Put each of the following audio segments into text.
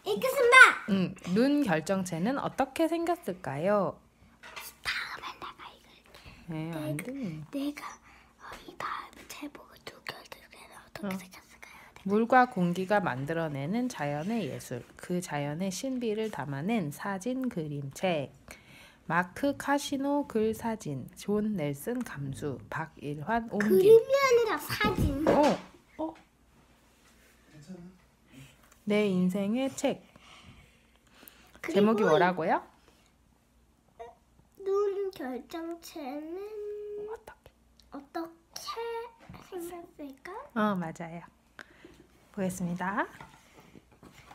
읽겠습니다. 눈 결정체는 어떻게 생겼을까요? 다음에 내가 읽을게. 네, 안 돼. 내가 이 다음에 제목을 두 결정체는 어떻게 생겼을까요? 물과 공기가 만들어내는 자연의 예술, 그 자연의 신비를 담아낸 사진 그림책. 마크 카시노 글 사진, 존 넬슨 감수, 박일환 옮김. 그림이 아니라 사진. 내 인생의 책. 그리고 제목이 뭐라고요? 눈 결정체는 어떻게 생겼을까? 맞아요. 보겠습니다.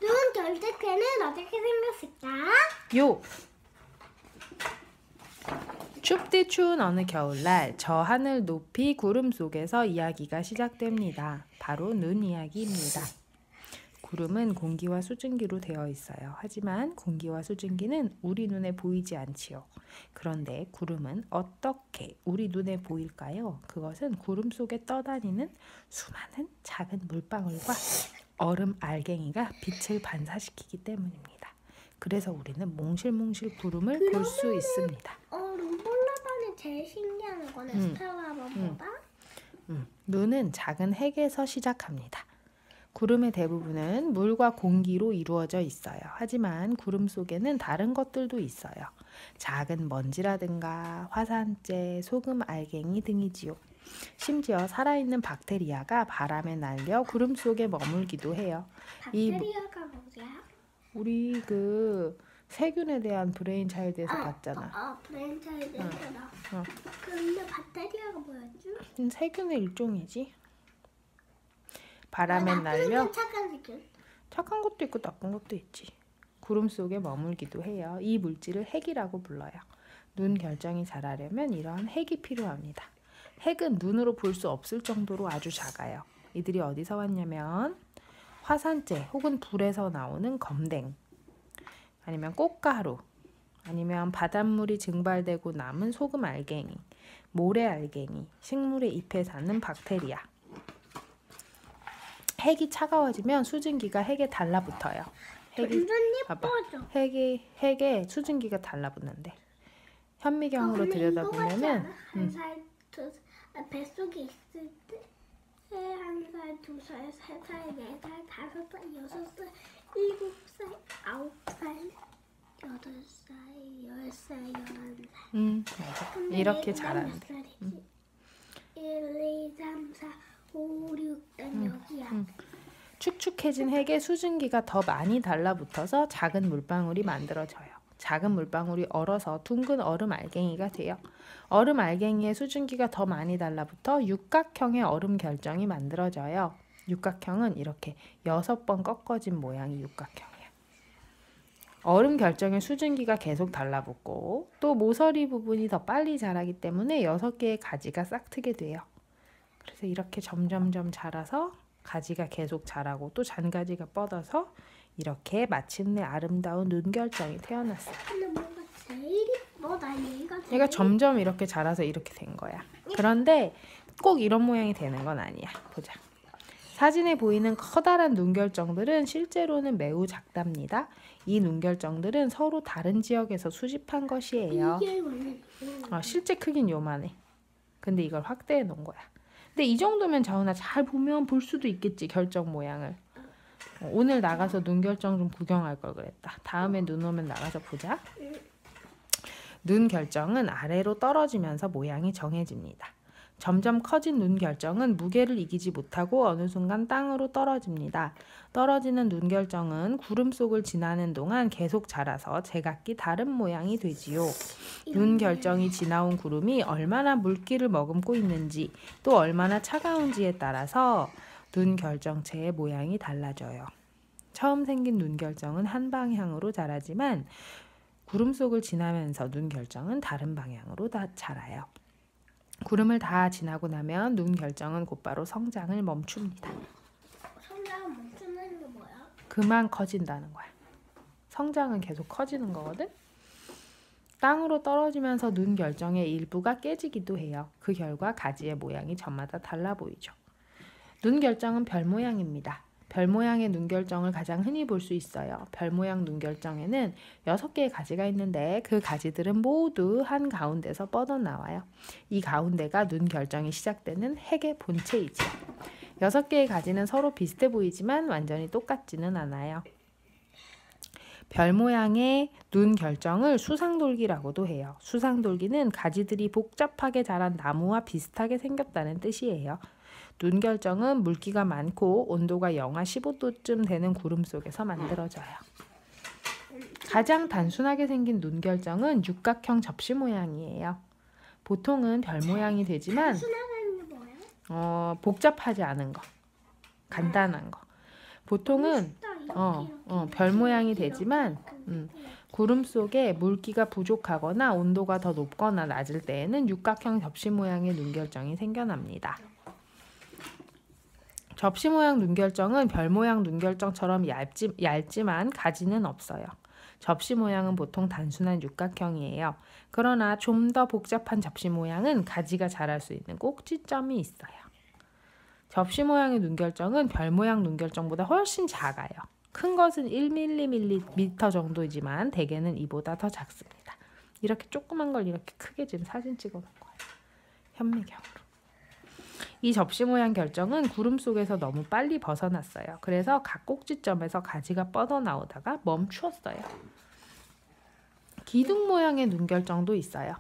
눈 결정체는 어떻게 생겼을까? 요! 춥디 추운 어느 겨울날 저 하늘 높이 구름 속에서 이야기가 시작됩니다. 바로 눈 이야기입니다. 구름은 공기와 수증기로 되어 있어요. 하지만 공기와 수증기는 우리 눈에 보이지 않지요. 그런데 구름은 어떻게 우리 눈에 보일까요? 그것은 구름 속에 떠다니는 수많은 작은 물방울과 얼음 알갱이가 빛을 반사시키기 때문입니다. 그래서 우리는 몽실몽실 구름을 볼 수 있습니다. 룸볼라반이 제일 신기한 거네. 스타라반보다. 눈은 작은 핵에서 시작합니다. 구름의 대부분은 물과 공기로 이루어져 있어요. 하지만 구름 속에는 다른 것들도 있어요. 작은 먼지라든가 화산재, 소금 알갱이 등이지요. 심지어 살아있는 박테리아가 바람에 날려 구름 속에 머물기도 해요. 박테리아가 뭐야? 우리 세균에 대한 브레인 차일드에서 봤잖아. 브레인 차일드에서 나. 근데 박테리아가 뭐였지? 세균의 일종이지. 바람에 날려 착한 세균. 착한 것도 있고 나쁜 것도 있지. 구름 속에 머물기도 해요. 이 물질을 핵이라고 불러요. 눈 결정이 잘하려면 이러한 핵이 필요합니다. 핵은 눈으로 볼 수 없을 정도로 아주 작아요. 이들이 어디서 왔냐면 화산재 혹은 불에서 나오는 검댕, 아니면 꽃가루, 아니면 바닷물이 증발되고 남은 소금 알갱이, 모래 알갱이, 식물의 잎에 사는 박테리아. 핵이 차가워지면 수증기가 핵에 달라붙어요. 봐봐. 핵에 수증기가 달라붙는데 현미경으로 들여다보면은 뱃속에 있을 때 1살, 2살, 3살, 4살, 5살, 6살, 7살, 9살, 8살, 10살, 11살. 맞아. 이렇게 자라는데. 1, 2, 3, 4, 5, 6, 여기야. 축축해진 핵에 수증기가 더 많이 달라붙어서 작은 물방울이 만들어져요. 작은 물방울이 얼어서 둥근 얼음 알갱이가 돼요. 얼음 알갱이에 수증기가 더 많이 달라붙어 육각형의 얼음 결정이 만들어져요. 육각형은 이렇게 6번 꺾어진 모양이 육각형이에요. 얼음 결정에 수증기가 계속 달라붙고 또 모서리 부분이 더 빨리 자라기 때문에 6개의 가지가 싹트게 돼요. 그래서 이렇게 점점점 자라서 가지가 계속 자라고 또 잔가지가 뻗어서 이렇게 마침내 아름다운 눈 결정이 태어났어요. 근데 뭔가 제일 이뻐. 나 얘가 점점 이렇게 자라서 이렇게 된 거야. 그런데 꼭 이런 모양이 되는 건 아니야. 보자. 사진에 보이는 커다란 눈 결정들은 실제로는 매우 작답니다. 이 눈 결정들은 서로 다른 지역에서 수집한 것이에요. 실제 크긴 요만해. 근데 이걸 확대해 놓은 거야. 근데 이 정도면 자훈아 잘 보면 볼 수도 있겠지, 결정 모양을. 오늘 나가서 눈 결정 좀 구경할 걸 그랬다. 다음에 눈 오면 나가서 보자. 눈 결정은 아래로 떨어지면서 모양이 정해집니다. 점점 커진 눈 결정은 무게를 이기지 못하고 어느 순간 땅으로 떨어집니다. 떨어지는 눈 결정은 구름 속을 지나는 동안 계속 자라서 제각기 다른 모양이 되지요. 눈 결정이 지나온 구름이 얼마나 물기를 머금고 있는지 또 얼마나 차가운지에 따라서 눈 결정체의 모양이 달라져요. 처음 생긴 눈 결정은 한 방향으로 자라지만 구름 속을 지나면서 눈 결정은 다른 방향으로 다 자라요. 구름을 다 지나고 나면 눈 결정은 곧바로 성장을 멈춥니다. 성장을 멈추는 게 뭐야? 그만 커진다는 거야. 성장은 계속 커지는 거거든. 땅으로 떨어지면서 눈 결정의 일부가 깨지기도 해요. 그 결과 가지의 모양이 저마다 달라 보이죠. 눈 결정은 별 모양입니다. 별 모양의 눈결정을 가장 흔히 볼 수 있어요. 별 모양 눈결정에는 6개의 가지가 있는데 그 가지들은 모두 한 가운데서 뻗어나와요. 이 가운데가 눈결정이 시작되는 핵의 본체이죠. 6개의 가지는 서로 비슷해 보이지만 완전히 똑같지는 않아요. 별 모양의 눈결정을 수상돌기라고도 해요. 수상돌기는 가지들이 복잡하게 자란 나무와 비슷하게 생겼다는 뜻이에요. 눈결정은 물기가 많고 온도가 영하 15도쯤 되는 구름 속에서 만들어져요. 가장 단순하게 생긴 눈결정은 육각형 접시 모양이에요. 보통은 별 모양이 되지만 순화하는 게 뭐예요? 복잡하지 않은 거, 간단한 거. 보통은 별 모양이 되지만 구름 속에 물기가 부족하거나 온도가 더 높거나 낮을 때에는 육각형 접시 모양의 눈결정이 생겨납니다. 접시 모양 눈결정은 별 모양 눈결정처럼 얇지만 가지는 없어요. 접시 모양은 보통 단순한 육각형이에요. 그러나 좀 더 복잡한 접시 모양은 가지가 자랄 수 있는 꼭지점이 있어요. 접시 모양의 눈결정은 별 모양 눈결정보다 훨씬 작아요. 큰 것은 1mm 정도이지만 대개는 이보다 더 작습니다. 이렇게 조그만 걸 이렇게 크게 지금 사진 찍어 놓은 거예요. 현미경으로. 이 접시 모양 결정은 구름 속에서 너무 빨리 벗어났어요. 그래서 각 꼭지점에서 가지가 뻗어나오다가 멈추었어요. 기둥 모양의 눈결정도 있어요.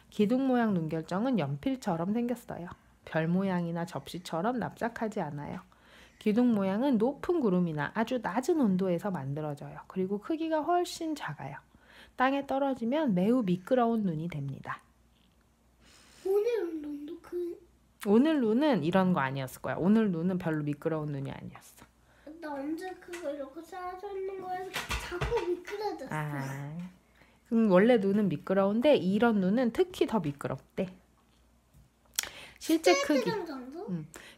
기둥 모양 눈결정은 연필처럼 생겼어요. 별 모양이나 접시처럼 납작하지 않아요. 기둥 모양은 높은 구름이나 아주 낮은 온도에서 만들어져요. 그리고 크기가 훨씬 작아요. 땅에 떨어지면 매우 미끄러운 눈이 됩니다. 오늘 눈은 이런 거 아니었을 거야. 오늘 눈은 별로 미끄러운 눈이 아니었어. 나 언제 그거 이렇게 쌓아져 있는 거에서 자꾸 미끄러졌어. 그럼 원래 눈은 미끄러운데 이런 눈은 특히 더 미끄럽대. 실제 크기.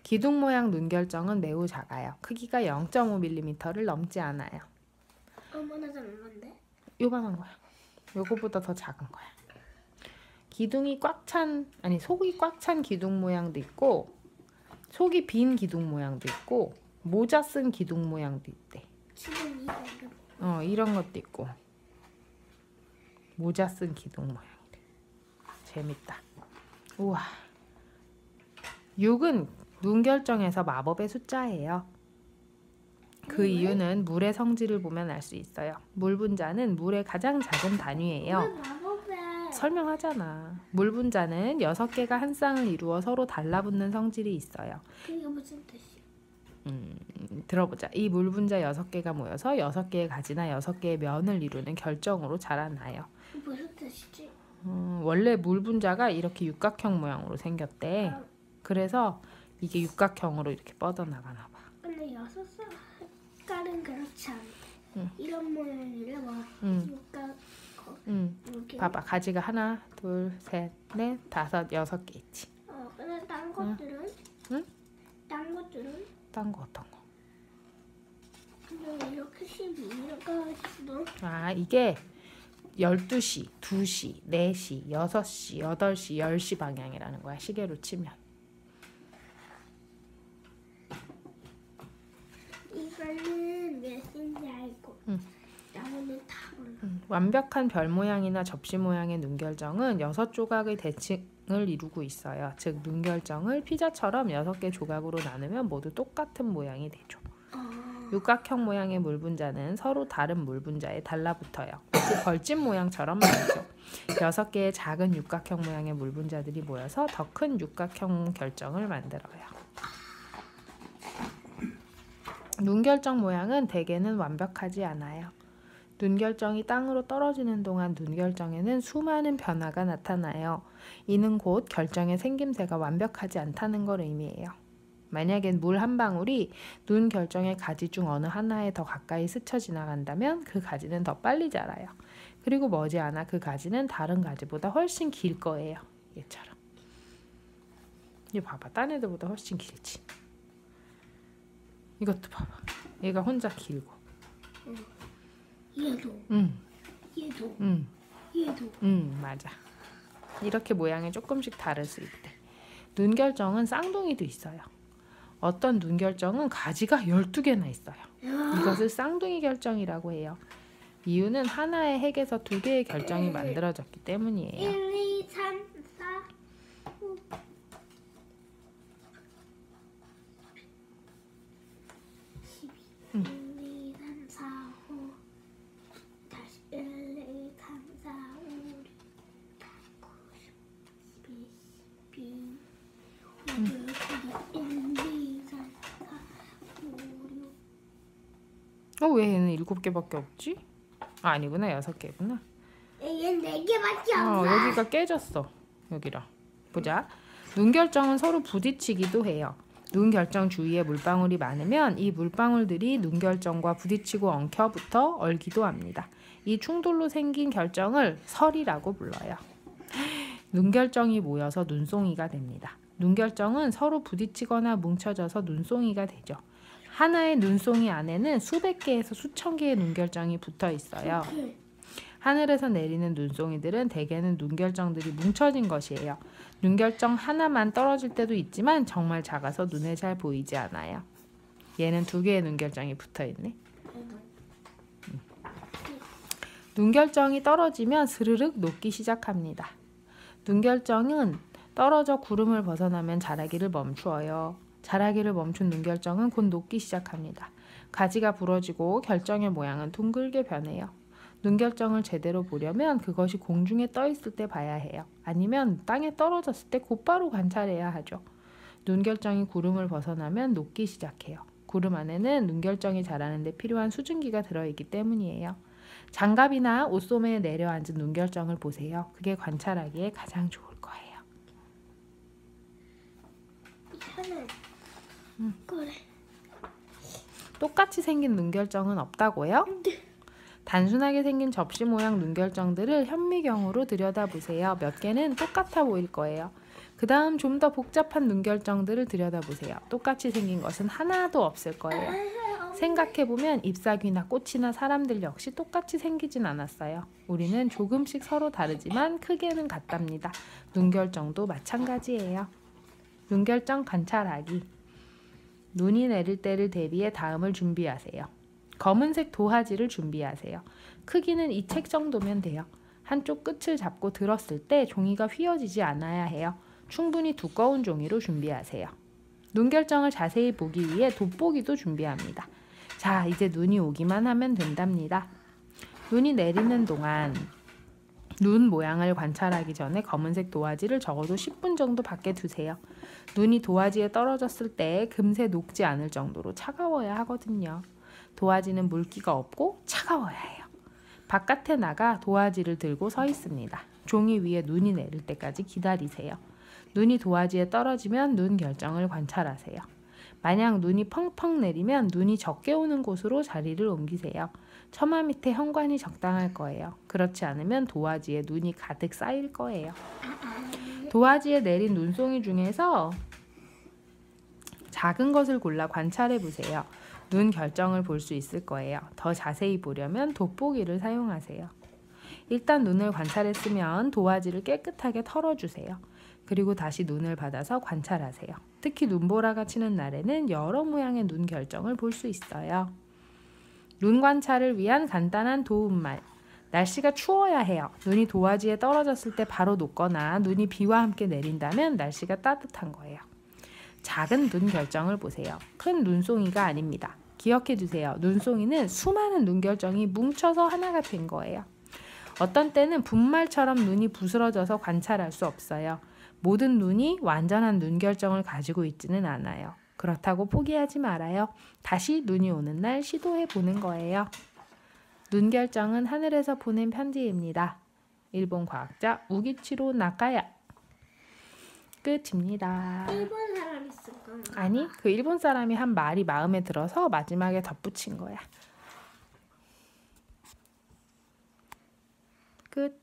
기둥 모양 눈결정은 매우 작아요. 크기가 0.5mm를 넘지 않아요. 얼마나 작은 건데? 요만한 거야. 요거보다 더 작은 거야. 속이 꽉 찬 기둥 모양도 있고 속이 빈 기둥 모양도 있고 모자 쓴 기둥 모양도 있대. 지금 이거 이런 것도 있고 모자 쓴 기둥 모양이래. 재밌다. 우와. 6은 눈결정에서 마법의 숫자예요. 그 이유는 물의 성질을 보면 알 수 있어요. 물 분자는 물의 가장 작은 단위예요. 설명하잖아. 물 분자는 6개가 한 쌍을 이루어 서로 달라붙는 성질이 있어요. 그게 무슨 뜻이야? 들어보자. 이 물 분자 6개가 모여서 6개의 가지나 6개의 면을 이루는 결정으로 자라나요. 무슨 뜻이지? 원래 물 분자가 이렇게 육각형 모양으로 생겼대. 그래서 이게 육각형으로 이렇게 뻗어나가나 봐. 근데 6색깔은 그렇지 않아. 이런 모양이래 뭐. 봐봐. 가지가 하나, 둘, 셋, 넷, 다섯, 6개 있지. 근데 딴 것들은? 딴 것들은? 딴 거 어떤 거? 근데 이렇게 12가 있어. 이게 12시, 2시, 4시, 6시, 8시, 10시 방향이라는 거야. 시계로 치면. 이거는 몇 시인지 알고. 나머지는 다 몰라. 완벽한 별 모양이나 접시 모양의 눈결정은 6조각의 대칭을 이루고 있어요. 즉 눈결정을 피자처럼 6개 조각으로 나누면 모두 똑같은 모양이 되죠. 육각형 모양의 물분자는 서로 다른 물분자에 달라붙어요. 즉 벌집 모양처럼 말이죠. 6개의 작은 육각형 모양의 물분자들이 모여서 더 큰 육각형 결정을 만들어요. 눈결정 모양은 대개는 완벽하지 않아요. 눈결정이 땅으로 떨어지는 동안 눈결정에는 수많은 변화가 나타나요. 이는 곧 결정의 생김새가 완벽하지 않다는 걸 의미해요. 만약에 물 한 방울이 눈결정의 가지 중 어느 하나에 더 가까이 스쳐 지나간다면 그 가지는 더 빨리 자라요. 그리고 머지않아 그 가지는 다른 가지보다 훨씬 길 거예요. 얘처럼. 얘 봐봐. 딴 애들보다 훨씬 길지. 이것도 봐봐. 얘가 혼자 길고. 얘도. 얘도. 얘도. 맞아. 이렇게 모양이 조금씩 다를 수 있대. 눈결정은 쌍둥이도 있어요. 어떤 눈 결정은 가지가 12개나 있어요. 이것을 쌍둥이 결정이라고 해요. 이유는 하나의 핵에서 2개의 결정이 만들어졌기 때문이에요. 1, 2, 3, 4, 5. 1, 2, 3, 4, 5. 다시 1, 2, 3, 4, 5, 6, 8, 9, 10, 11, 12, 1, 2, 3, 4, 5, 6. 왜 얘는 7개밖에 없지? 아니구나, 6개구나. 얘는 4개밖에 없어. 여기가 깨졌어. 여기랑. 보자. 눈 결정은 서로 부딪히기도 해요. 눈 결정 주위에 물방울이 많으면 이 물방울들이 눈 결정과 부딪히고 엉켜붙어 얼기도 합니다. 이 충돌로 생긴 결정을 설이라고 불러요. 눈 결정이 모여서 눈송이가 됩니다. 눈 결정은 서로 부딪히거나 뭉쳐져서 눈송이가 되죠. 하나의 눈송이 안에는 수백 개에서 수천 개의 눈 결정이 붙어 있어요. 하늘에서 내리는 눈송이들은 대개는 눈 결정들이 뭉쳐진 것이에요. 눈 결정 하나만 떨어질 때도 있지만 정말 작아서 눈에 잘 보이지 않아요. 얘는 2개의 눈 결정이 붙어 있네. 눈 결정이 떨어지면 스르륵 녹기 시작합니다. 눈 결정은 떨어져 구름을 벗어나면 자라기를 멈추어요. 자라기를 멈춘 눈 결정은 곧 녹기 시작합니다. 가지가 부러지고 결정의 모양은 둥글게 변해요. 눈 결정을 제대로 보려면 그것이 공중에 떠 있을 때 봐야 해요. 아니면 땅에 떨어졌을 때 곧바로 관찰해야 하죠. 눈 결정이 구름을 벗어나면 녹기 시작해요. 구름 안에는 눈 결정이 자라는 데 필요한 수증기가 들어있기 때문이에요. 장갑이나 옷소매에 내려앉은 눈 결정을 보세요. 그게 관찰하기에 가장 좋을 거예요. 그래. 똑같이 생긴 눈 결정은 없다고요? 단순하게 생긴 접시 모양 눈 결정들을 현미경으로 들여다보세요. 몇 개는 똑같아 보일 거예요. 그 다음 좀 더 복잡한 눈 결정들을 들여다보세요. 똑같이 생긴 것은 하나도 없을 거예요. 생각해보면 잎사귀나 꽃이나 사람들 역시 똑같이 생기진 않았어요. 우리는 조금씩 서로 다르지만 크게는 같답니다. 눈 결정도 마찬가지예요. 눈 결정 관찰하기. 눈이 내릴 때를 대비해 다음을 준비하세요. 검은색 도화지를 준비하세요. 크기는 이 책 정도면 돼요. 한쪽 끝을 잡고 들었을 때 종이가 휘어지지 않아야 해요. 충분히 두꺼운 종이로 준비하세요. 눈 결정을 자세히 보기 위해 돋보기도 준비합니다. 자, 이제 눈이 오기만 하면 된답니다. 눈이 내리는 동안 눈 모양을 관찰하기 전에 검은색 도화지를 적어도 10분 정도 밖에 두세요. 눈이 도화지에 떨어졌을 때 금세 녹지 않을 정도로 차가워야 하거든요. 도화지는 물기가 없고 차가워야 해요. 바깥에 나가 도화지를 들고 서 있습니다. 종이 위에 눈이 내릴 때까지 기다리세요. 눈이 도화지에 떨어지면 눈 결정을 관찰하세요. 만약 눈이 펑펑 내리면 눈이 적게 오는 곳으로 자리를 옮기세요. 처마 밑에 현관이 적당할 거예요. 그렇지 않으면 도화지에 눈이 가득 쌓일 거예요. 도화지에 내린 눈송이 중에서 작은 것을 골라 관찰해 보세요. 눈 결정을 볼 수 있을 거예요. 더 자세히 보려면 돋보기를 사용하세요. 일단 눈을 관찰했으면 도화지를 깨끗하게 털어주세요. 그리고 다시 눈을 받아서 관찰하세요. 특히 눈보라가 치는 날에는 여러 모양의 눈 결정을 볼 수 있어요. 눈 관찰을 위한 간단한 도움말. 날씨가 추워야 해요. 눈이 도화지에 떨어졌을 때 바로 녹거나 눈이 비와 함께 내린다면 날씨가 따뜻한 거예요. 작은 눈 결정을 보세요. 큰 눈송이가 아닙니다. 기억해 두세요. 눈송이는 수많은 눈 결정이 뭉쳐서 하나가 된 거예요. 어떤 때는 분말처럼 눈이 부스러져서 관찰할 수 없어요. 모든 눈이 완전한 눈 결정을 가지고 있지는 않아요. 그렇다고 포기하지 말아요. 다시 눈이 오는 날 시도해 보는 거예요. 눈 결정은 하늘에서 보낸 편지입니다. 일본 과학자 우기치로 나카야. 끝입니다. 일본 사람이 쓴 건가? 아니, 그 일본 사람이 한 말이 마음에 들어서 마지막에 덧붙인 거야. 끝.